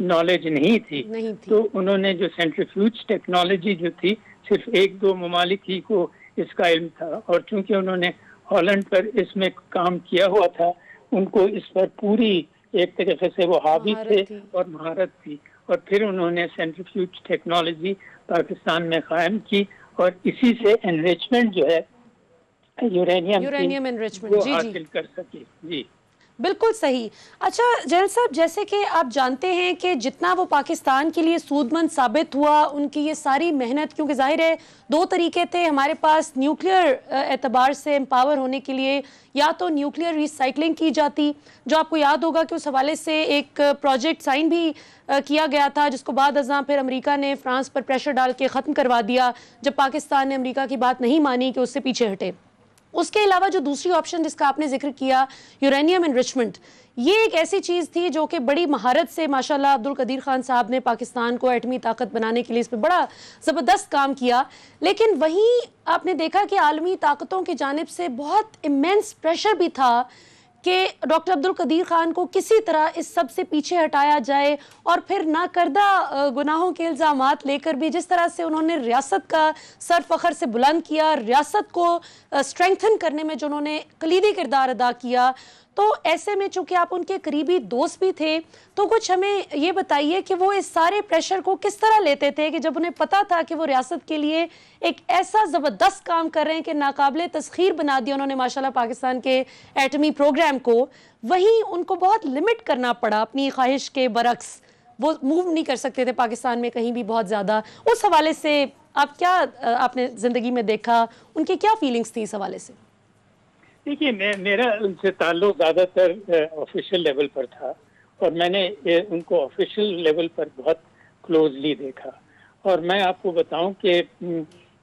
Knowledge نہیں تھی، تو انہوں نے جو سینٹریفیوج ٹیکنالوجی جو تھی صرف ایک دو ممالک ہی کو اس کا علم تھا، اور چونکہ انہوں نے ہالینڈ پر اس میں کام کیا ہوا تھا، ان کو اس پر پوری ایک طریقے سے وہ حاوی تھے اور مہارت تھی، اور پھر انہوں نے سینٹریفیوج ٹیکنالوجی پاکستان میں قائم کی، اور اسی سے انریچمنٹ جو ہے یورینیم انریچمنٹ وہ حاصل کر سکے. جی بالکل صحیح. اچھا جیل صاحب، جیسے کہ آپ جانتے ہیں کہ جتنا وہ پاکستان کے لیے سود مند ثابت ہوا، ان کی یہ ساری محنت، کیونکہ ظاہر ہے دو طریقے تھے ہمارے پاس نیوکلیئر اعتبار سے امپاور ہونے کے لیے، یا تو نیوکلیئر ریسائکلنگ کی جاتی، جو آپ کو یاد ہوگا کہ اس حوالے سے ایک پروجیکٹ سائن بھی کیا گیا تھا، جس کو بعد ازاں پھر امریکہ نے فرانس پر پریشر ڈال کے ختم کروا دیا جب پاکستان نے امریکہ کی بات نہیں مانی کہ اس سے پیچھے ہٹے. اس کے علاوہ جو دوسری آپشن جس کا آپ نے ذکر کیا، یورینیم انریچمنٹ، یہ ایک ایسی چیز تھی جو کہ بڑی مہارت سے ماشاءاللہ عبدالقدیر خان صاحب نے پاکستان کو ایٹمی طاقت بنانے کے لیے اس پہ بڑا زبردست کام کیا. لیکن وہیں آپ نے دیکھا کہ عالمی طاقتوں کی جانب سے بہت ایمنس پریشر بھی تھا کہ ڈاکٹر عبدالقدیر خان کو کسی طرح اس سب سے پیچھے ہٹایا جائے، اور پھر ناکردہ گناہوں کے الزامات لے کر بھی جس طرح سے انہوں نے ریاست کا سر فخر سے بلند کیا، ریاست کو اسٹرینگتھن کرنے میں جو انہوں نے کلیدی کردار ادا کیا، تو ایسے میں چونکہ آپ ان کے قریبی دوست بھی تھے، تو کچھ ہمیں یہ بتائیے کہ وہ اس سارے پریشر کو کس طرح لیتے تھے کہ جب انہیں پتا تھا کہ وہ ریاست کے لیے ایک ایسا زبردست کام کر رہے ہیں کہ ناقابل تسخیر بنا دیا انہوں نے ماشاءاللہ پاکستان کے ایٹمی پروگرام کو، وہیں ان کو بہت لمٹ کرنا پڑا اپنی خواہش کے برعکس، وہ موو نہیں کر سکتے تھے پاکستان میں کہیں بھی بہت زیادہ. اس حوالے سے آپ کیا آپ نے زندگی میں دیکھا، ان کی کیا فیلنگز تھی اس حوالے سے؟ دیکھیے، میرا ان سے تعلق زیادہ تر آفیشیل لیول پر تھا، اور میں نے ان کو آفیشیل لیول پر بہت کلوزلی دیکھا، اور میں آپ کو بتاؤں کہ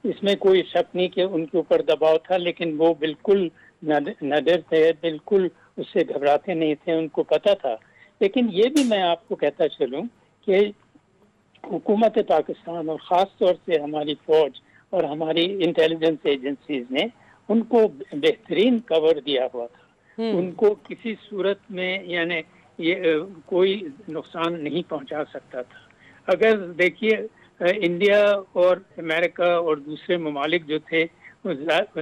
اس میں کوئی شک نہیں کہ ان کے اوپر دباؤ تھا، لیکن وہ بالکل نڈر تھے، بالکل اس سے گھبراتے نہیں تھے، ان کو پتا تھا. لیکن یہ بھی میں آپ کو کہتا چلوں کہ حکومت پاکستان اور خاص طور سے ہماری فوج اور ہماری انٹیلیجنس ایجنسیز نے ان کو بہترین کور دیا ہوا تھا. ان کو کسی صورت میں یعنی یہ کوئی نقصان نہیں پہنچا سکتا تھا. اگر دیکھیے انڈیا اور امریکہ اور دوسرے ممالک جو تھے وہ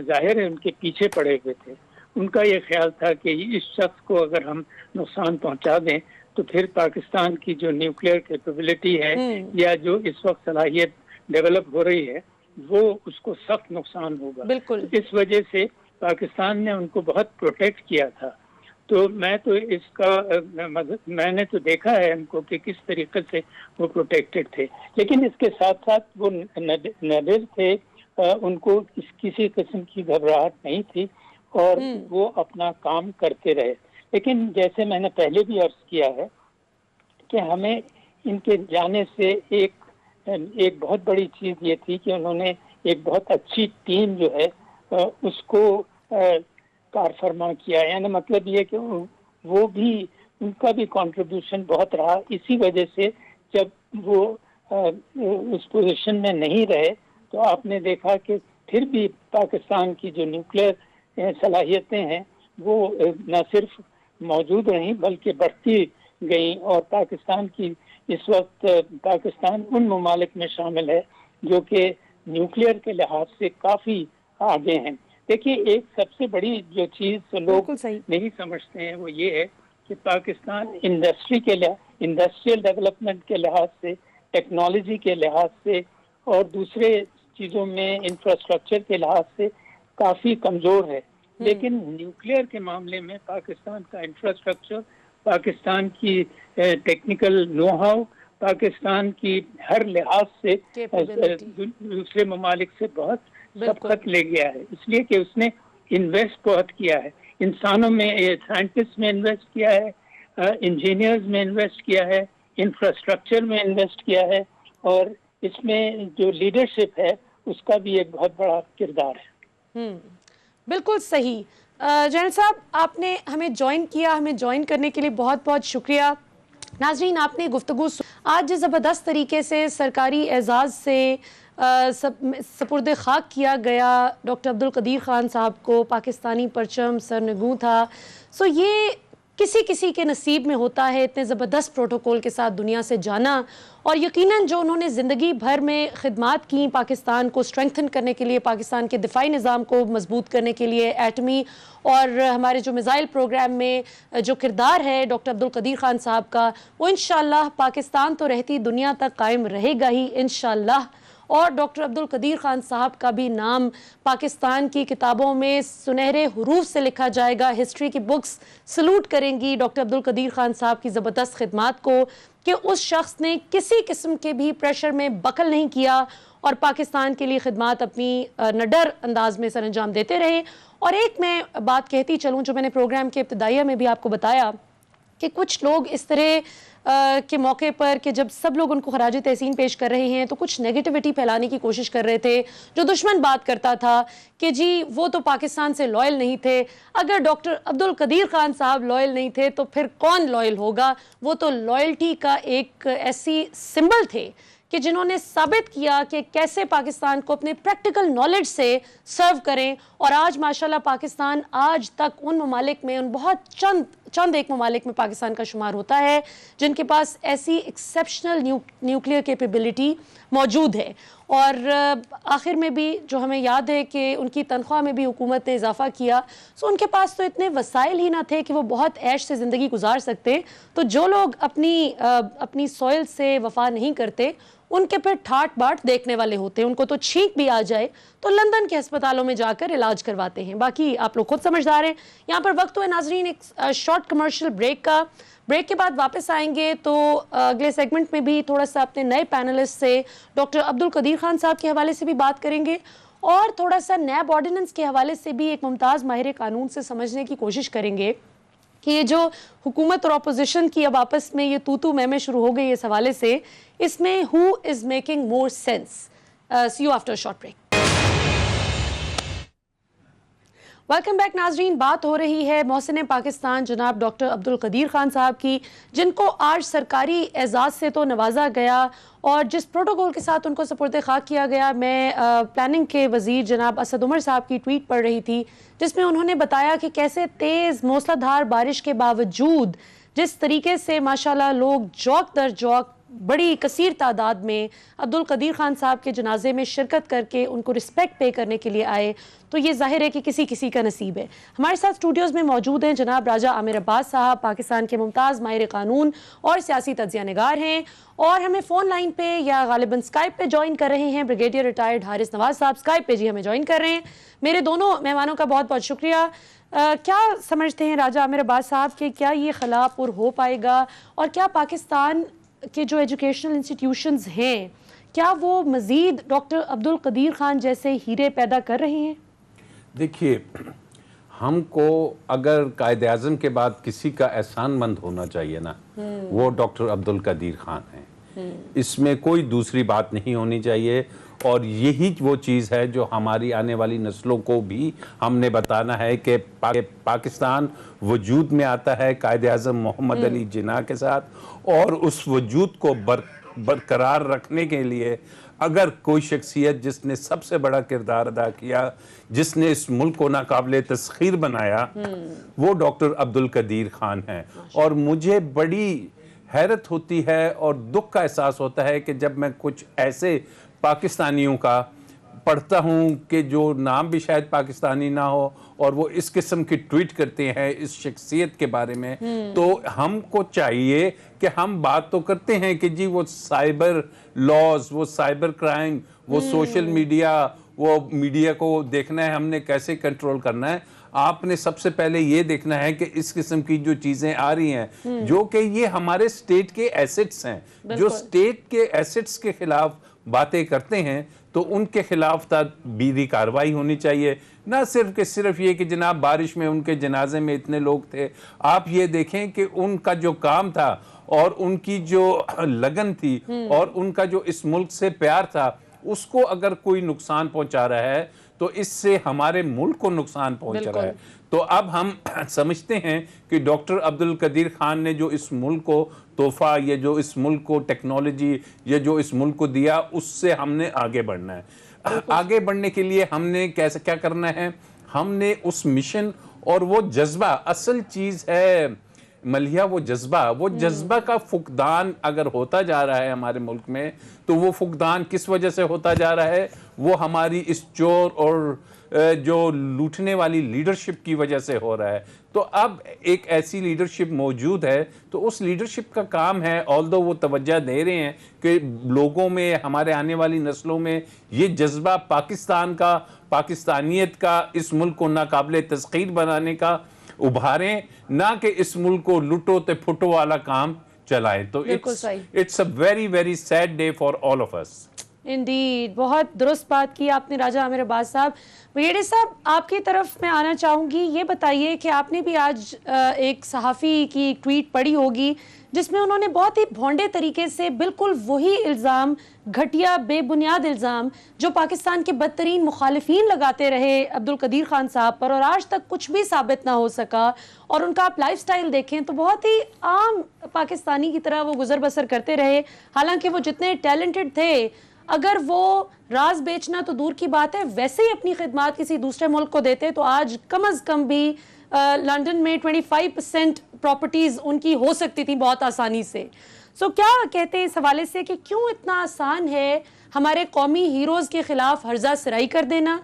ظاہر ہے ان کے پیچھے پڑے ہوئے تھے. ان کا یہ خیال تھا کہ اس شخص کو اگر ہم نقصان پہنچا دیں تو پھر پاکستان کی جو نیوکلیئر کیپیبلٹی ہے یا جو اس وقت صلاحیت ڈیولپ ہو رہی ہے وہ اس کو سخت نقصان ہوگا. بالکل. اس وجہ سے پاکستان نے ان کو بہت پروٹیکٹ کیا تھا. تو میں تو اس کا میں نے تو دیکھا ہے ان کو کہ کس طریقے سے وہ پروٹیکٹڈ تھے، لیکن اس کے ساتھ ساتھ وہ نڈر تھے، ان کو کسی قسم کی گھبراہٹ نہیں تھی، اور وہ اپنا کام کرتے رہے. لیکن جیسے میں نے پہلے بھی عرض کیا ہے کہ ہمیں ان کے جانے سے ایک بہت بڑی چیز یہ تھی کہ انہوں نے ایک بہت اچھی ٹیم جو ہے اس کو کار فرما کیا. یعنی مطلب یہ کہ وہ بھی ان کا بھی کنٹریبیوشن بہت رہا. اسی وجہ سے جب وہ اس پوزیشن میں نہیں رہے تو آپ نے دیکھا کہ پھر بھی پاکستان کی جو نیوکلیئر صلاحیتیں ہیں وہ نہ صرف موجود رہیں بلکہ بڑھتی گئیں، اور پاکستان کی اس وقت پاکستان ان ممالک میں شامل ہے جو کہ نیوکلیئر کے لحاظ سے کافی آگے ہیں. دیکھیے، ایک سب سے بڑی جو چیز لوگ نہیں سمجھتے ہیں وہ یہ ہے کہ پاکستان انڈسٹریل ڈیولپمنٹ کے لحاظ سے، ٹیکنالوجی کے لحاظ سے اور دوسرے چیزوں میں انفراسٹرکچر کے لحاظ سے کافی کمزور ہے. لیکن نیوکلیئر کے معاملے میں پاکستان کا انفراسٹرکچر، پاکستان کی ٹیکنیکل نو ہاؤ، پاکستان کی ہر لحاظ سے دوسرے ممالک سے بہت سبقت لے گیا ہے. اس لیے کہ اس نے انویسٹ بہت کیا ہے، انسانوں میں، سائنٹسٹ میں انویسٹ کیا ہے، انجینئرز میں انویسٹ کیا ہے، انفراسٹرکچر میں انویسٹ کیا ہے، اور اس میں جو لیڈرشپ ہے اس کا بھی ایک بہت بڑا کردار ہے. بالکل صحیح. جنرل صاحب، آپ نے ہمیں جوائن کیا، ہمیں جوائن کرنے کے لیے بہت بہت شکریہ. ناظرین، آپ نے گفتگو آج زبردست طریقے سے سرکاری اعزاز سے سپرد خاک کیا گیا ڈاکٹر عبدالقدیر خان صاحب کو، پاکستانی پرچم سرنگوں تھا. یہ کسی کسی کے نصیب میں ہوتا ہے اتنے زبردست پروٹوکول کے ساتھ دنیا سے جانا، اور یقیناً جو انہوں نے زندگی بھر میں خدمات کی پاکستان کو اسٹرینگتھن کرنے کے لیے، پاکستان کے دفاعی نظام کو مضبوط کرنے کے لیے، ایٹمی اور ہمارے جو میزائل پروگرام میں جو کردار ہے ڈاکٹر عبدالقدیر خان صاحب کا، وہ انشاءاللہ پاکستان تو رہتی دنیا تک قائم رہے گا ہی انشاءاللہ، اور ڈاکٹر عبدالقدیر خان صاحب کا بھی نام پاکستان کی کتابوں میں سنہرے حروف سے لکھا جائے گا. ہسٹری کی بکس سلوٹ کریں گی ڈاکٹر عبدالقدیر خان صاحب کی زبردست خدمات کو، کہ اس شخص نے کسی قسم کے بھی پریشر میں بخل نہیں کیا اور پاکستان کے لیے خدمات اپنی نڈر انداز میں سر انجام دیتے رہے. اور ایک میں بات کہتی چلوں جو میں نے پروگرام کے ابتدائیہ میں بھی آپ کو بتایا، کہ کچھ لوگ اس طرح کے موقع پر کہ جب سب لوگ ان کو خراج تحسین پیش کر رہے ہیں تو کچھ نیگیٹیوٹی پھیلانے کی کوشش کر رہے تھے. جو دشمن بات کرتا تھا کہ جی وہ تو پاکستان سے لائل نہیں تھے، اگر ڈاکٹر عبدالقدیر خان صاحب لائل نہیں تھے تو پھر کون لائل ہوگا؟ وہ تو لائلٹی کا ایک ایسی سمبل تھے کہ جنہوں نے ثابت کیا کہ کیسے پاکستان کو اپنے پریکٹیکل نالج سے سرو کریں. اور آج ماشاءاللہ پاکستان آج تک ان ممالک میں، ان بہت چند ایک ممالک میں پاکستان کا شمار ہوتا ہے جن کے پاس ایسی ایکسیپشنل نیوکلیئر کیپیبلٹی موجود ہے. اور آخر میں بھی جو ہمیں یاد ہے کہ ان کی تنخواہ میں بھی حکومت نے اضافہ کیا، سو ان کے پاس تو اتنے وسائل ہی نہ تھے کہ وہ بہت عیش سے زندگی گزار سکتے. تو جو لوگ اپنی سوئل سے وفا نہیں کرتے ان کے پھر ٹھاٹ باٹ دیکھنے والے ہوتے ہیں، ان کو تو چھینک بھی آ جائے تو لندن کے ہسپتالوں میں جا کر علاج کرواتے ہیں. باقی آپ لوگ خود سمجھدار ہیں. یہاں پر وقت ہوئے ناظرین ایک شارٹ کمرشل بریک کا. بریک کے بعد واپس آئیں گے تو اگلے سیگمنٹ میں بھی تھوڑا سا اپنے نئے پینلسٹ سے ڈاکٹر عبدالقدیر خان صاحب کے حوالے سے بھی بات کریں گے، اور تھوڑا سا نیب آرڈیننس کے حوالے سے بھی ایک ممتاز ماہر قانون سے سمجھنے کی کوشش کریں گے کہ یہ جو حکومت اور اپوزیشن کی اب آپس میں یہ تو میں شروع ہو گئی اس حوالے سے، اس میں who is making more sense. See you after a short break. Welcome back ناظرین. بات ہو رہی ہے محسن پاکستان جناب ڈاکٹر عبدالقدیر خان صاحب کی، جن کو آج سرکاری اعزاز سے تو نوازا گیا اور جس پروٹوکول کے ساتھ ان کو سپرد خاک کیا گیا. میں پلاننگ کے وزیر جناب اسد عمر صاحب کی ٹویٹ پڑھ رہی تھی جس میں انہوں نے بتایا کہ کیسے تیز موسلا دھار بارش کے باوجود جس طریقے سے ماشاءاللہ لوگ جوک در جوک بڑی کثیر تعداد میں عبدالقدیر خان صاحب کے جنازے میں شرکت کر کے ان کو رسپیکٹ پے کرنے کے لیے آئے، تو یہ ظاہر ہے کہ کسی کا نصیب ہے. ہمارے ساتھ اسٹوڈیوز میں موجود ہیں جناب راجہ عامر عباس صاحب، پاکستان کے ممتاز ماہر قانون اور سیاسی تجزیہ نگار ہیں، اور ہمیں فون لائن پہ یا غالباً اسکائپ پہ جوائن کر رہے ہیں بریگیڈیئر ریٹائرڈ حارث نواز صاحب. اسکائپ پہ جی ہمیں جوائن کر رہے ہیں. میرے دونوں مہمانوں کا بہت بہت شکریہ. کیا سمجھتے ہیں راجہ عامر عباس صاحب کہ کیا یہ خلا پر ہو پائے گا، اور کیا پاکستان کے جو ایجوکیشنل انسٹیٹیوشنز ہیں کیا وہ مزید ڈاکٹر عبدالقدیر خان جیسے ہیرے پیدا کر رہے ہیں؟ دیکھیے، ہم کو اگر قائد اعظم کے بعد کسی کا احسان مند ہونا چاہیے نا، وہ ڈاکٹر عبدالقدیر خان ہیں. اس میں کوئی دوسری بات نہیں ہونی چاہیے، اور یہی وہ چیز ہے جو ہماری آنے والی نسلوں کو بھی ہم نے بتانا ہے کہ پاکستان وجود میں آتا ہے قائد اعظم محمد علی جناح کے ساتھ، اور اس وجود کو برقرار رکھنے کے لیے اگر کوئی شخصیت جس نے سب سے بڑا کردار ادا کیا، جس نے اس ملک کو ناقابل تسخیر بنایا، وہ ڈاکٹر عبدالقدیر خان ہیں. اور مجھے بڑی حیرت ہوتی ہے اور دکھ کا احساس ہوتا ہے کہ جب میں کچھ ایسے پاکستانیوں کا پڑھتا ہوں کہ جو نام بھی شاید پاکستانی نہ ہو اور وہ اس قسم کی ٹویٹ کرتے ہیں اس شخصیت کے بارے میں، تو ہم کو چاہیے کہ ہم بات تو کرتے ہیں کہ جی وہ سائبر لاز، وہ سائبر کرائم، وہ سوشل میڈیا، وہ میڈیا کو دیکھنا ہے ہم نے کیسے کنٹرول کرنا ہے. آپ نے سب سے پہلے یہ دیکھنا ہے کہ اس قسم کی جو چیزیں آ رہی ہیں جو کہ یہ ہمارے سٹیٹ کے ایسٹس ہیں، جو سٹیٹ کے ایسٹس کے خلاف باتیں کرتے ہیں تو ان کے خلاف تدبیری کارروائی ہونی چاہیے. نہ صرف یہ کہ جناب بارش میں ان کے جنازے میں اتنے لوگ تھے. آپ یہ دیکھیں کہ ان کا جو کام تھا اور ان کی جو لگن تھی اور ان کا جو اس ملک سے پیار تھا، اس کو اگر کوئی نقصان پہنچا رہا ہے تو اس سے ہمارے ملک کو نقصان پہنچ رہا ہے. تو اب ہم سمجھتے ہیں کہ ڈاکٹر عبدالقدیر خان نے جو اس ملک کو تحفہ، یہ جو اس ملک کو ٹیکنالوجی، یہ جو اس ملک کو دیا، اس سے ہم نے آگے بڑھنا ہے. آگے بڑھنے کے لیے ہم نے کیا کرنا ہے؟ ہم نے اس مشن اور وہ جذبہ، اصل چیز ہے ملیحہ وہ جذبہ کا فقدان اگر ہوتا جا رہا ہے ہمارے ملک میں، تو وہ فقدان کس وجہ سے ہوتا جا رہا ہے؟ وہ ہماری اس چور اور جو لوٹنے والی لیڈرشپ کی وجہ سے ہو رہا ہے۔ تو اب ایک ایسی لیڈرشپ موجود ہے، تو اس لیڈرشپ کا کام ہے، آلدو وہ توجہ دے رہے ہیں کہ لوگوں میں، ہمارے آنے والی نسلوں میں یہ جذبہ پاکستان کا، پاکستانیت کا، اس ملک کو ناقابل تسخیر بنانے کا ابھاریں، نہ کہ اس ملک کو لٹو تے پھٹو والا کام چلائیں۔ تو it's a very very sad day for all of us. Indeed, بہت درست بات کی آپ نے راجہ عامر عباس صاحب۔ ویڑے صاحب، آپ کی طرف میں آنا چاہوں گی، یہ بتائیے کہ آپ نے بھی آج ایک صحافی کی ٹویٹ پڑھی ہوگی جس میں انہوں نے بہت ہی بھونڈے طریقے سے بالکل وہی الزام، گھٹیا بے بنیاد الزام جو پاکستان کے بدترین مخالفین لگاتے رہے عبدالقدیر خان صاحب پر، اور آج تک کچھ بھی ثابت نہ ہو سکا، اور ان کا آپ لائف سٹائل دیکھیں تو بہت ہی عام پاکستانی کی طرح وہ گزر بسر کرتے رہے، حالانکہ وہ جتنے ٹیلنٹڈ تھے، اگر وہ راز بیچنا تو دور کی بات ہے، ویسے ہی اپنی خدمات کسی دوسرے ملک کو دیتے تو آج کم از کم بھی لنڈن میں 25% پراپرٹیز ان کی ہو سکتی تھی بہت آسانی سے۔ سو کیا کہتے ہیں اس حوالے سے کہ کیوں اتنا آسان ہے ہمارے قومی ہیروز کے خلاف ہرزہ سرائی کر دینا،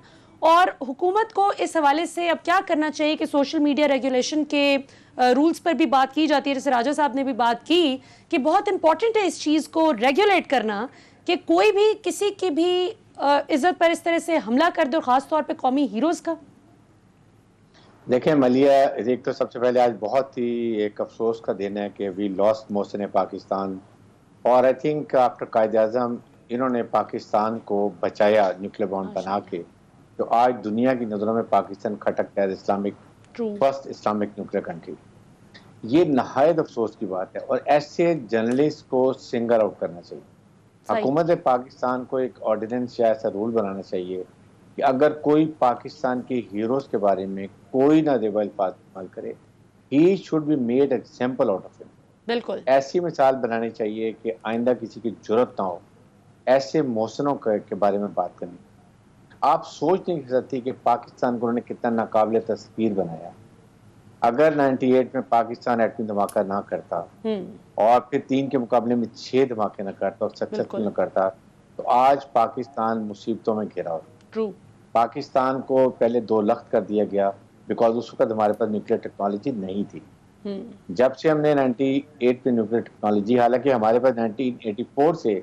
اور حکومت کو اس حوالے سے اب کیا کرنا چاہیے کہ سوشل میڈیا ریگولیشن کے رولز پر بھی بات کی جاتی ہے، جیسے راجہ صاحب نے بھی بات کی کہ بہت امپورٹنٹ ہے اس چیز کو ریگولیٹ کرنا کہ کوئی بھی کسی کی بھی عزت پر اس طرح سے حملہ کر دے، اور خاص طور پہ قومی ہیروز کا۔ دیکھیں ملیحہ، ایک تو سب سے پہلے آج بہت ہی ایک افسوس کا دن ہے کہ وی لاسٹ محسن پاکستان، اور I think after Quaid Azam انہوں نے پاکستان کو بچایا نیوکلیر بام بنا کے، تو آج دنیا کی نظروں میں پاکستان کھٹکتا ہے Islamic first Islamic nuclear country. یہ نہایت افسوس کی بات ہے، اور ایسے جرنلسٹ کو سنگر آؤٹ کرنا چاہیے۔ حکومت پاکستان کو ایک آرڈیننس یا ایسا رول بنانا چاہیے کہ اگر کوئی پاکستان کے ہیروز کے بارے میں کوئی نازیبا الفاظ استعمال کرے، he should be made example out of him. بالکل ایسی مثال بنانی چاہیے کہ آئندہ کسی کی جرت نہ ہو ایسے محسنوں کے بارے میں بات کرنے۔ آپ سوچ نہیں سکتی کہ پاکستان کو انہوں نے کتنا ناقابل تسخیر بنایا۔ اگر 98 میں پاکستان ایٹمی دھماکہ نہ کرتا، اور پھر 3 کے مقابلے میں 6 دھماکے نہ کرتا اور سکسیسفل نہ کرتا، تو آج پاکستان مصیبتوں میں گھرا ہو۔ پاکستان کو پہلے 2 لخت کر دیا گیا بیکاز اس وقت ہمارے پاس نیوکلیر ٹیکنالوجی نہیں تھی۔ جب سے ہم نے 98 میں نیوکلیر ٹیکنالوجی، حالانکہ ہمارے پاس 1984 سے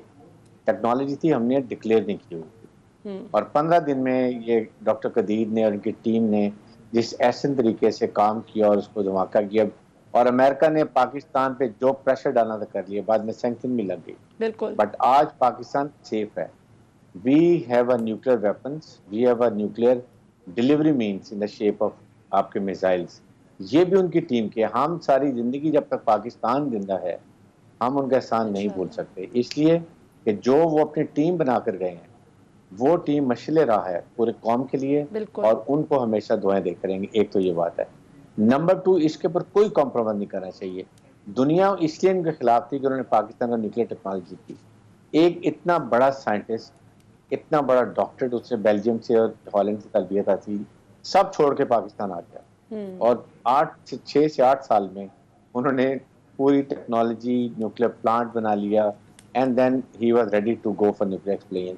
ٹیکنالوجی تھی، ہم نے ڈکلیئر نہیں کی ہوئی تھی، اور 15 دن میں یہ ڈاکٹر قدیر نے اور ان کی ٹیم نے جس احسن طریقے سے کام کیا اور اس کو دھماکہ کیا، اور امریکہ نے پاکستان پہ جو پریشر ڈالنا تھا کر لیا، بعد میں سینکشن بھی لگ گئی۔ بالکل، بٹ آج پاکستان سیف ہے۔ We have a nuclear weapons, we have a nuclear delivery means in the shape of آپ کے میزائلز۔ یہ بھی ان کی ٹیم کے، ہم ساری زندگی جب تک پاکستان زندہ ہے ہم ان کا احسان نہیں بھول سکتے، اس لیے کہ جو وہ اپنی ٹیم بنا کر گئے ہیں وہ ٹیم مشعل راہ ہے پورے قوم کے لیے، اور ان کو ہمیشہ دعائیں دے کریں گے۔ ایک تو یہ بات ہے۔ نمبر 2، اس کے اوپر کوئی کمپرومائز نہیں کرنا چاہیے۔ دنیا اس لیے ان کے خلاف تھی کہ انہوں نے پاکستان کا نیوکلیر ٹیکنالوجی کی۔ ایک اتنا بڑا سائنٹسٹ، اتنا بڑا ڈاکٹر، اس سے بیلجیم سے اور ہالینڈ سے تربیت حاصل، سب چھوڑ کے پاکستان آ گیا، اور 6 سے 8 سال میں انہوں نے پوری ٹیکنالوجی نیوکلیر پلانٹ بنا لیا، and then he was ready to go for nuclear explosion.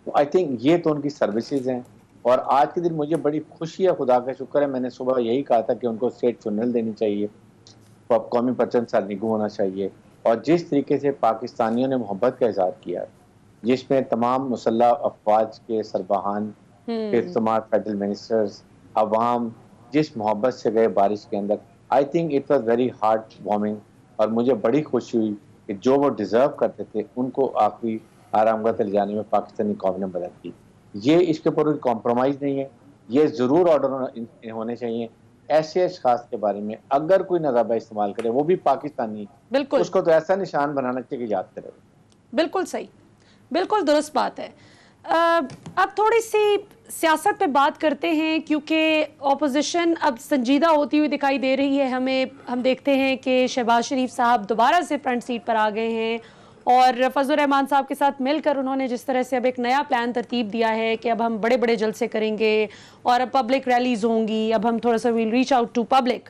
تو آئی تھنک یہ تو ان کی سروسز ہیں، اور آج کے دن مجھے بڑی خوشی ہے، خدا کا شکر ہے، میں نے صبح یہی کہا تھا کہ ان کو اسٹیٹ فنرل دینی چاہیے، قومی پرچم سرنگو ہونا چاہیے، اور جس طریقے سے پاکستانیوں نے محبت کا اظہار کیا، جس میں تمام مسلح افواج کے سربراہان، پھر تمام فیڈرل منسٹرز، عوام جس محبت سے گئے بارش کے اندر، I think it was very heartwarming, اور مجھے بڑی خوشی ہوئی کہ جو وہ ڈیزرو کرتے تھے ان کو آخری آرام گاہ تلے جانے میں پاکستانی قوم نے مدد کی۔ یہ اس کے اوپر کوئی کمپرومائز نہیں ہے، یہ ضرور آرڈر ہونے چاہیے ایسے اشخاص کے بارے میں اگر کوئی نظابہ استعمال کرے، وہ بھی پاکستانی، بالکل اس کو تو ایسا نشان بنانا چاہیے کہ یاد کرے۔ بالکل صحیح، بالکل درست بات ہے۔ اب تھوڑی سی سیاست پہ بات کرتے ہیں، کیونکہ اپوزیشن اب سنجیدہ ہوتی ہوئی دکھائی دے رہی ہے ہمیں۔ ہم دیکھتے ہیں کہ شہباز شریف صاحب دوبارہ سے فرنٹ سیٹ پر آ گئے ہیں، اور فضل الرحمان صاحب کے ساتھ مل کر انہوں نے جس طرح سے اب ایک نیا پلان ترتیب دیا ہے کہ اب ہم بڑے بڑے جلسے کریں گے، اور اب پبلک ریلیز ہوں گی، اب ہم تھوڑا سا will reach out to public.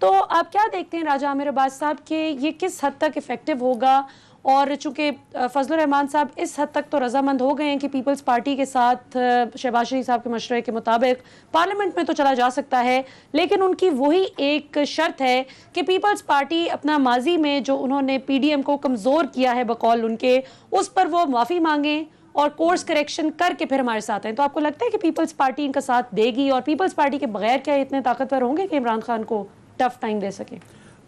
تو آپ کیا دیکھتے ہیں راجہ عامر عباس صاحب کہ یہ کس حد تک افیکٹو ہوگا؟ اور چونکہ فضل الرحمان صاحب اس حد تک تو رضامند ہو گئے ہیں کہ پیپلز پارٹی کے ساتھ شہباز شریف صاحب کے مشورے کے مطابق پارلیمنٹ میں تو چلا جا سکتا ہے، لیکن ان کی وہی ایک شرط ہے کہ پیپلز پارٹی اپنا ماضی میں جو انہوں نے پی ڈی ایم کو کمزور کیا ہے بقول ان کے، اس پر وہ معافی مانگیں اور کورس کریکشن کر کے پھر ہمارے ساتھ ہیں. تو آپ کو لگتا ہے کہ پیپلز پارٹی ان کا ساتھ دے گی؟ اور پیپلز پارٹی کے بغیر کیا اتنے طاقتور ہوں گے کہ عمران خان کو ٹف ٹائم دے سکیں؟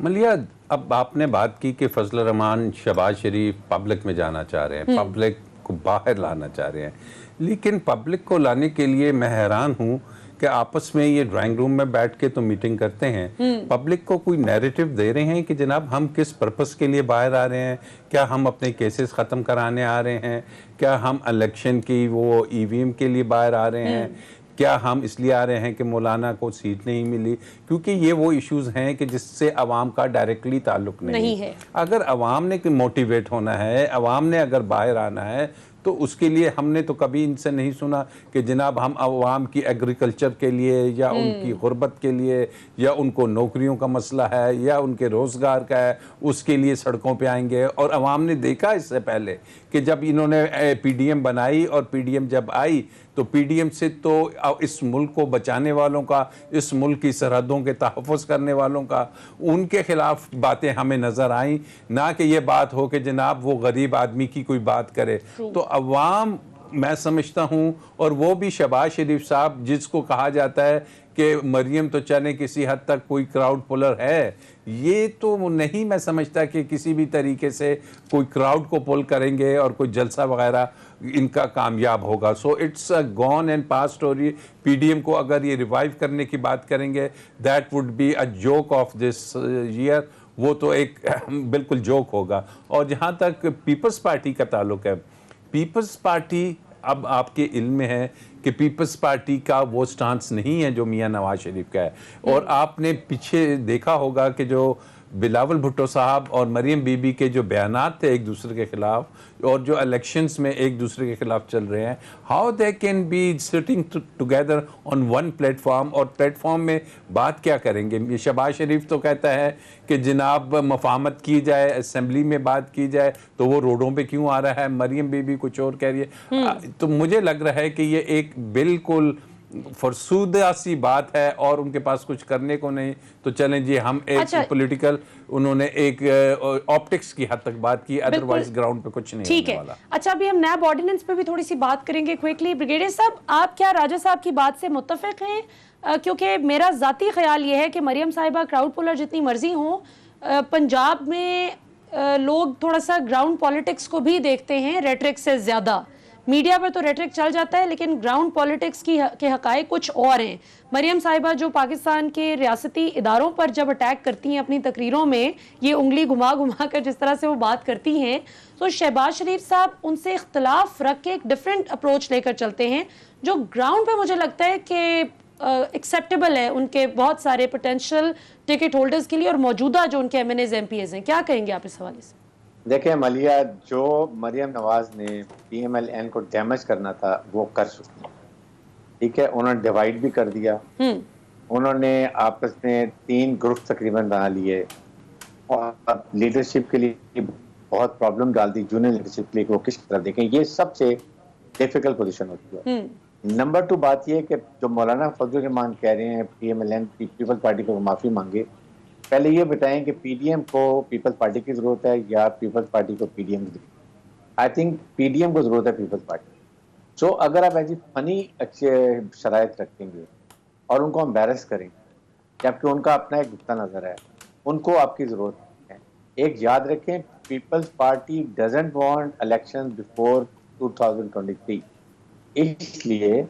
ملیہ، اب آپ نے بات کی کہ فضل الرحمان شہباز شریف پبلک میں جانا چاہ رہے ہیں، پبلک کو باہر لانا چاہ رہے ہیں، لیکن پبلک کو لانے کے لیے میں حیران ہوں کہ آپس میں یہ ڈرائنگ روم میں بیٹھ کے تو میٹنگ کرتے ہیں، پبلک کو کوئی نیریٹو دے رہے ہیں کہ جناب ہم کس پرپس کے لیے باہر آ رہے ہیں؟ کیا ہم اپنے کیسز ختم کرانے آ رہے ہیں؟ کیا ہم الیکشن کی وہ ای وی ایم کے لیے باہر آ رہے ہیں؟ کیا ہم اس لیے آ رہے ہیں کہ مولانا کو سیٹ نہیں ملی؟ کیونکہ یہ وہ ایشوز ہیں کہ جس سے عوام کا ڈائریکٹلی تعلق نہیں ہے. اگر عوام نے موٹیویٹ ہونا ہے، عوام نے اگر باہر آنا ہے، تو اس کے لیے ہم نے تو کبھی ان سے نہیں سنا کہ جناب ہم عوام کی ایگریکلچر کے لیے یا ان کی غربت کے لیے یا ان کو نوکریوں کا مسئلہ ہے یا ان کے روزگار کا ہے اس کے لیے سڑکوں پہ آئیں گے. اور عوام نے دیکھا اس سے پہلے کہ جب انہوں نے پی ڈی ایم بنائی اور پی ڈی ایم جب آئی تو پی ڈی ایم سے تو اس ملک کو بچانے والوں کا، اس ملک کی سرحدوں کے تحفظ کرنے والوں کا، ان کے خلاف باتیں ہمیں نظر آئیں، نہ کہ یہ بات ہو کہ جناب وہ غریب آدمی کی کوئی بات کرے. تو عوام میں سمجھتا ہوں، اور وہ بھی شہباز شریف صاحب جس کو کہا جاتا ہے کہ مریم تو چلے کسی حد تک کوئی کراؤڈ پولر ہے، یہ تو نہیں میں سمجھتا کہ کسی بھی طریقے سے کوئی کراؤڈ کو پول کریں گے اور کوئی جلسہ وغیرہ ان کا کامیاب ہوگا. So it's a gone and past story. P D M کو اگر یہ ریوائیو کرنے کی بات کریں گے، that would be a joke of this year. وہ تو ایک بالکل جوک ہوگا. اور جہاں تک پیپلز پارٹی کا تعلق ہے، پیپلز پارٹی اب آپ کے علم میں ہے کہ پیپلز پارٹی کا وہ سٹانس نہیں ہے جو میاں نواز شریف کا ہے. اور آپ نے پیچھے دیکھا ہوگا کہ جو بلاول بھٹو صاحب اور مریم بی بی کے جو بیانات تھے ایک دوسرے کے خلاف، اور جو الیکشنز میں ایک دوسرے کے خلاف چل رہے ہیں، how they can be sitting together on one platform. اور پلیٹ فارم میں بات کیا کریں گے؟ یہ شہباز شریف تو کہتا ہے کہ جناب مفاہمت کی جائے، اسمبلی میں بات کی جائے، تو وہ روڈوں پہ کیوں آ رہا ہے؟ مریم بی بی کچھ اور کہہ رہی ہے. تو مجھے لگ رہا ہے کہ یہ ایک بالکل فرسودہ سی بات ہے اور ان کے پاس کچھ کرنے کو نہیں. تو چلیں جی ہم ایک پولیٹیکل، انہوں نے ایک آپٹکس کی حد تک بات کی، ادروائز گراؤنڈ پہ کچھ نہیں ہونے والا. اچھا، ابھی ہم نیب آرڈیننس پہ بھی تھوڑی سی بات کریں گے کوئکلی. بریگیڈیئر صاحب، آپ کیا راجہ صاحب کی بات سے متفق ہیں؟ کیونکہ میرا ذاتی خیال یہ ہے کہ مریم صاحبہ کراؤڈ پولر جتنی مرضی ہوں، پنجاب میں لوگ تھوڑا سا گراؤنڈ پالیٹکس کو بھی دیکھتے ہیں ریٹرک سے زیادہ. میڈیا پر تو ریٹرک چل جاتا ہے لیکن گراؤنڈ پالیٹکس کے حقائق کچھ اور ہیں. مریم صاحبہ جو پاکستان کے ریاستی اداروں پر جب اٹیک کرتی ہیں اپنی تقریروں میں، یہ انگلی گھما گھما کر جس طرح سے وہ بات کرتی ہیں، تو شہباز شریف صاحب ان سے اختلاف رکھ کے ایک ڈیفرنٹ اپروچ لے کر چلتے ہیں جو گراؤنڈ پہ مجھے لگتا ہے کہ ایکسیپٹیبل ہے ان کے بہت سارے پوٹینشیل ٹکٹ ہولڈرز کے لیے اور موجودہ جو ان کے M N A's M P A's ہیں. کیا کہیں گے آپ اس حوالے سے؟ دیکھیں ملیہ، جو مریم نواز نے پی ایم ایل این کو ڈیمیج کرنا تھا وہ کر چکی ہیں. ٹھیک ہے، انہوں نے ڈیوائیڈ بھی کر دیا. انہوں نے آپس میں 3 گروپ تقریباً بنا لیے اور لیڈرشپ کے لیے بہت پرابلم ڈال دی. جونیئر لیڈرشپ کے لیے وہ کس طرح دیکھیں، یہ سب سے ڈیفیکلٹ پوزیشن ہوتی ہے. نمبر 2 بات یہ کہ جو مولانا فضل الرحمان کہہ رہے ہیں P M L N People's Party کو معافی مانگے، پہلے یہ بتائیں کہ پی ڈی ایم کو پیپلز پارٹی کی ضرورت ہے یا پیپلز پارٹی کو پی ڈی ایم کی ضرورت ہے؟ I think P D M کو ضرورت ہے پیپلز پارٹی. سو اگر آپ ایسی فنی اچھے شرائط رکھیں گے اور ان کو امبیرس کریں گے، جبکہ ان کا اپنا ایک نقطہ نظر ہے، ان کو آپ کی ضرورت ہے. ایک یاد رکھیں، People's Party doesn't want election before 2023، اس لیے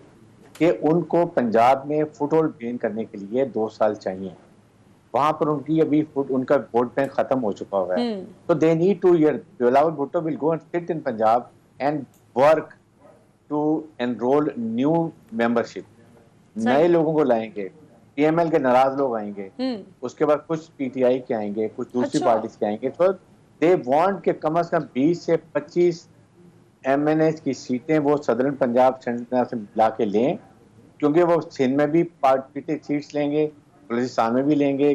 کہ ان کو پنجاب میں فٹ ہولڈ گین کرنے کے لیے 2 سال چاہیے. وہاں پر ان کی ابھی ان کا ووٹ بینک ختم ہو چکا ہوا ہے. تو they need 2 years. Bilawal Bhutto will go and sit in Punjab and work to enrol new membership. نئے لوگوں کو لائیں گے، پی ایم ایل کے ناراض لوگ آئیں گے، اس کے بعد کچھ پی ٹی آئی کے آئیں گے، کچھ دوسری پارٹیز کے آئیں گے. تو دے وانٹ کہ کم از کم 20 سے 25 ایم این ایز کی سیٹیں وہ صدرن پنجاب سینٹر سے لا کے لیں، کیونکہ وہ سندھ میں بھی پارٹی سیٹس لیں گے، بلوچستان میں بھی لیں گے،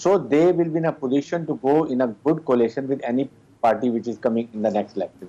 So they will be in a position to go in a good coalition with any party which is coming in the next election.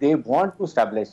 they want to establish,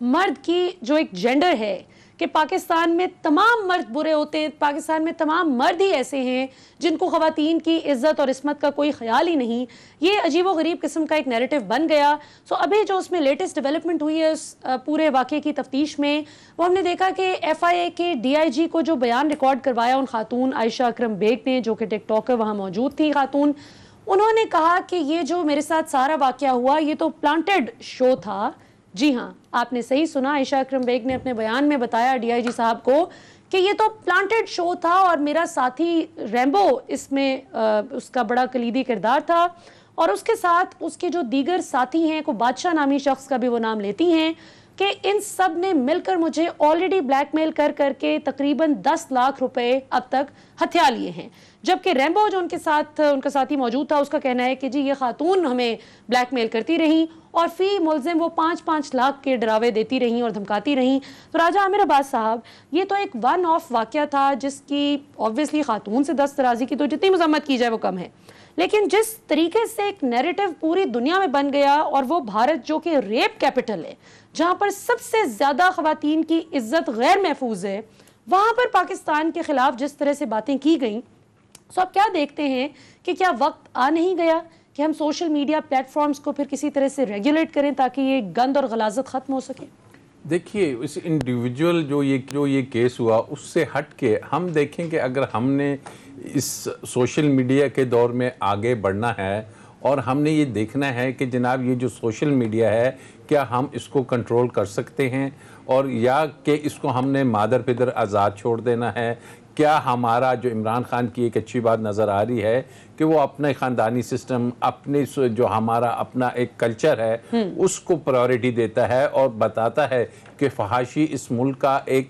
مرد کی جو ایک جینڈر ہے کہ پاکستان میں تمام مرد برے ہوتے ہیں, پاکستان میں تمام مرد ہی ایسے ہیں جن کو خواتین کی عزت اور عصمت کا کوئی خیال ہی نہیں, یہ عجیب و غریب قسم کا ایک نیریٹو بن گیا. سو ابھی جو اس میں لیٹسٹ ڈیولپمنٹ ہوئی ہے اس پورے واقعے کی تفتیش میں, وہ ہم نے دیکھا کہ FIA کے DIG کو جو بیان ریکارڈ کروایا ان خاتون عائشہ اکرم بیگ نے, جو کہ ٹک ٹاکر وہاں موجود تھی خاتون, انہوں نے کہا کہ یہ جو میرے ساتھ سارا واقعہ ہوا یہ تو پلانٹڈ شو تھا. جی ہاں, آپ نے صحیح سنا, عائشہ اکرم بیگ نے اپنے بیان میں بتایا DIG صاحب کو کہ یہ تو پلانٹڈ شو تھا اور میرا ساتھی ریمبو اس میں اس کا بڑا کلیدی کردار تھا, اور اس کے ساتھ اس کے جو دیگر ساتھی ہیں, کو بادشاہ نامی شخص کا بھی وہ نام لیتی ہیں, کہ ان سب نے مل کر مجھے آلریڈی بلیک میل کر کر کے تقریباً 10 لاکھ روپے اب تک ہتھیا لیے ہیں. جبکہ ریمبو جو ان کے ساتھ ان کا ساتھی موجود تھا, اس کا کہنا ہے کہ جی یہ خاتون ہمیں بلیک میل کرتی رہیں اور فی ملزم وہ 5-5 لاکھ کے ڈراوے دیتی رہیں اور دھمکاتی رہیں. تو راجہ عامر عباس صاحب, یہ تو ایک ون آف واقعہ تھا جس کی آبویسلی خاتون سے دست درازی کی تو جتنی مذمت کی جائے وہ کم ہے, لیکن جس طریقے سے ایک نیریٹو پوری دنیا میں بن گیا, اور وہ بھارت جو کہ ریپ کیپٹل ہے, جہاں پر سب سے زیادہ خواتین کی عزت غیر محفوظ ہے, وہاں پر پاکستان کے خلاف جس طرح سے باتیں کی گئیں, سو آپ کیا دیکھتے ہیں کہ کیا وقت آ نہیں گیا کہ ہم سوشل میڈیا پلیٹ فارمز کو پھر کسی طرح سے ریگولیٹ کریں تاکہ یہ گند اور غلاظت ختم ہو سکے؟ دیکھیے, اس انڈیویجول جو یہ کیس ہوا اس سے ہٹ کے ہم دیکھیں کہ اگر ہم نے اس سوشل میڈیا کے دور میں آگے بڑھنا ہے اور ہم نے یہ دیکھنا ہے کہ جناب یہ جو سوشل میڈیا ہے کیا ہم اس کو کنٹرول کر سکتے ہیں, اور یا کہ اس کو ہم نے مادر پدر آزاد چھوڑ دینا ہے. کیا ہمارا جو عمران خان کی ایک اچھی بات نظر آ رہی ہے کہ وہ اپنے خاندانی سسٹم, اپنے جو ہمارا اپنا ایک کلچر ہے اس کو پرائورٹی دیتا ہے اور بتاتا ہے کہ فحاشی اس ملک کا ایک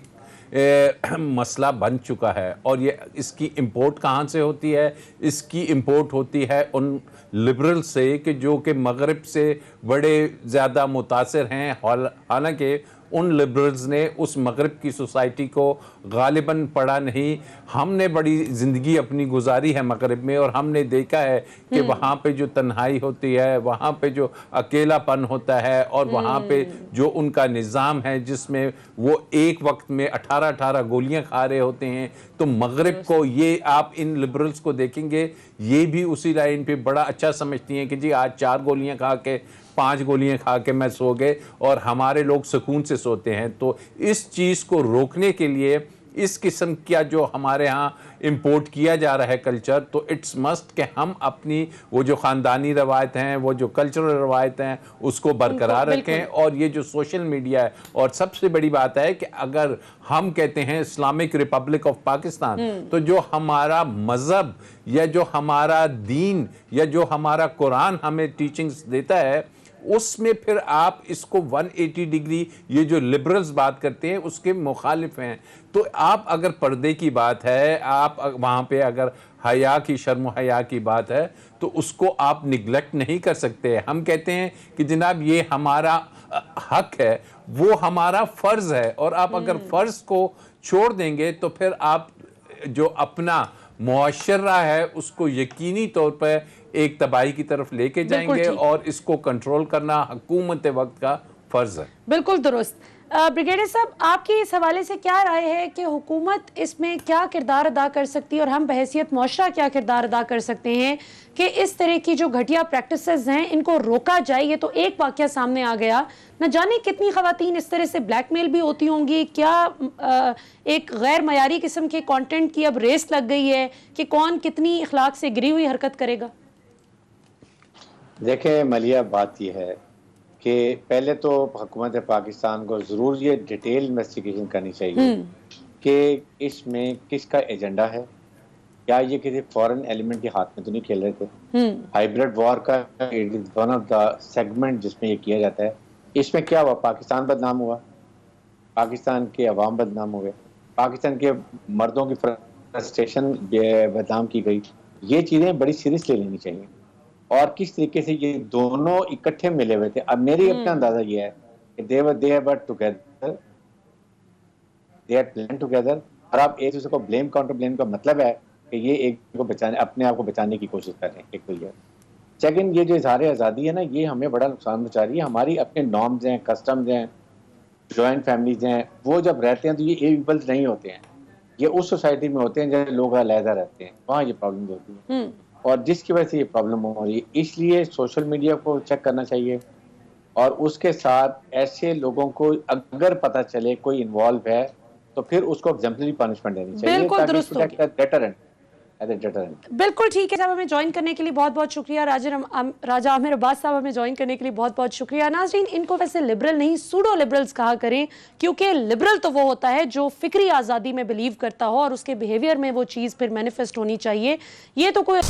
مسئلہ بن چکا ہے, اور یہ اس کی امپورٹ کہاں سے ہوتی ہے؟ اس کی امپورٹ ہوتی ہے ان لبرل سے کہ جو کہ مغرب سے بڑے زیادہ متاثر ہیں, حالانکہ ان لبرلز نے اس مغرب کی سوسائٹی کو غالباً پڑھا نہیں. ہم نے بڑی زندگی اپنی گزاری ہے مغرب میں, اور ہم نے دیکھا ہے کہ وہاں پہ جو تنہائی ہوتی ہے, وہاں پہ جو اکیلا پن ہوتا ہے, اور وہاں پہ جو ان کا نظام ہے جس میں وہ ایک وقت میں 18 گولیاں کھا رہے ہوتے ہیں, تو مغرب کو یہ آپ ان لبرلز کو دیکھیں گے یہ بھی اسی لائن پہ بڑا اچھا سمجھتی ہیں کہ جی آج 4 گولیاں کھا کے 5 گولیاں کھا کے میں سو گئے, اور ہمارے لوگ سکون سے سوتے ہیں. تو اس چیز کو روکنے کے لیے اس قسم کا جو ہمارے ہاں امپورٹ کیا جا رہا ہے کلچر, تو اٹس مسٹ کہ ہم اپنی وہ جو خاندانی روایت ہیں, وہ جو کلچرل روایت ہیں, اس کو برقرار رکھیں. اور یہ جو سوشل میڈیا ہے, اور سب سے بڑی بات ہے کہ اگر ہم کہتے ہیں اسلامک ریپبلک آف پاکستان, تو جو ہمارا مذہب یا جو ہمارا دین یا جو ہمارا قرآن ہمیں ٹیچنگز دیتا ہے, اس میں پھر آپ اس کو 180 ڈگری یہ جو لبرلز بات کرتے ہیں اس کے مخالف ہیں. تو آپ اگر پردے کی بات ہے, آپ وہاں پہ اگر حیا کی, شرم و حیا کی بات ہے, تو اس کو آپ نگلیکٹ نہیں کر سکتے. ہم کہتے ہیں کہ جناب یہ ہمارا حق ہے, وہ ہمارا فرض ہے, اور آپ اگر فرض کو چھوڑ دیں گے تو پھر آپ جو اپنا معاشرہ ہے اس کو یقینی طور پہ ایک تباہی کی طرف لے کے جائیں گے, اور اس کو کنٹرول کرنا حکومت وقت کا فرض ہے. بالکل درست. بریگیڈیئر صاحب, آپ کی اس حوالے سے کیا رائے ہے کہ حکومت اس میں کیا کردار ادا کر سکتی ہے, اور ہم بحیثیت معاشرہ کیا کردار ادا کر سکتے ہیں کہ اس طرح کی جو گھٹیا پریکٹسز ہیں ان کو روکا جائے؟ یہ تو ایک واقعہ سامنے آ گیا, نہ جانے کتنی خواتین اس طرح سے بلیک میل بھی ہوتی ہوں گی. کیا ایک غیر معیاری قسم کے کانٹینٹ کی اب ریس لگ گئی ہے کہ کون کتنی اخلاق سے گری ہوئی حرکت کرے گا؟ دیکھیں ملیہ, بات یہ ہے کہ پہلے تو حکومت پاکستان کو ضرور یہ ڈیٹیل انویسٹیگیشن کرنی چاہیے کہ اس میں کس کا ایجنڈا ہے. کیا یہ کسی فورن ایلیمنٹ کے ہاتھ میں تو نہیں کھیل رہے تھے؟ ہائیبریڈ وار کا ون آف دا سیگمنٹ جس میں یہ کیا جاتا ہے. اس میں کیا ہوا؟ پاکستان بدنام ہوا, پاکستان کے عوام بدنام ہوئے, پاکستان کے مردوں کی فرسٹریشن بدنام کی گئی. یہ چیزیں بڑی سیریس لے لینی چاہیے. اور کس طریقے سے یہ دونوں اکٹھے ملے ہوئے تھے. اب میری اپنا اندازہ یہ ہے کہ they were together, they had planned together, اور آپ ایک دوسرے کو بلیم کاؤنٹر بلیم کا مطلب ہے کہ یہ ایک کو بچانے, اپنے آپ کو بچانے کی کوشش کر رہے ہیں. ایک تو یہ سیکنڈ, یہ جو اظہار آزادی ہے نا, یہ ہمیں بڑا نقصان پہنچا رہی ہے. ہماری اپنے نارمز ہیں, کسٹمز ہیں, جوائنٹ فیملیز ہیں وہ جب رہتے ہیں تو یہ ایبلز نہیں ہوتے ہیں, یہ اس سوسائٹی میں ہوتے ہیں جہاں لوگ علیحدہ رہتے ہیں, وہاں یہ پرابلم ہوتی ہے اور جس کی وجہ سے یہ پرابلم ہو رہی ہے. اس لیے سوشل میڈیا کو چیک کرنا چاہیے اور اس کے ساتھ ایسے لوگوں کو اگر پتہ چلے کوئی انوالو ہے تو پھر اس کو ایگزمپلری پنشمنٹ دینی چاہیے بالکل درست ہوگی. بالکل ٹھیک ہے صاحب, ہمیں جوائن کرنے کے لیے بہت بہت شکریہ. راجہ عامر عباس صاحب, ہمیں جوائن کرنے کے لیے بہت بہت شکریہ. ناظرین, ان کو ویسے لبرل نہیں سوڈو لبرلز کہا کریں, کیونکہ لبرل تو وہ ہوتا ہے جو فکری آزادی میں بلیو کرتا ہو اور اس کے بیہیویئر میں وہ چیز پھر مینیفیسٹ ہونی چاہیے. یہ تو کوئی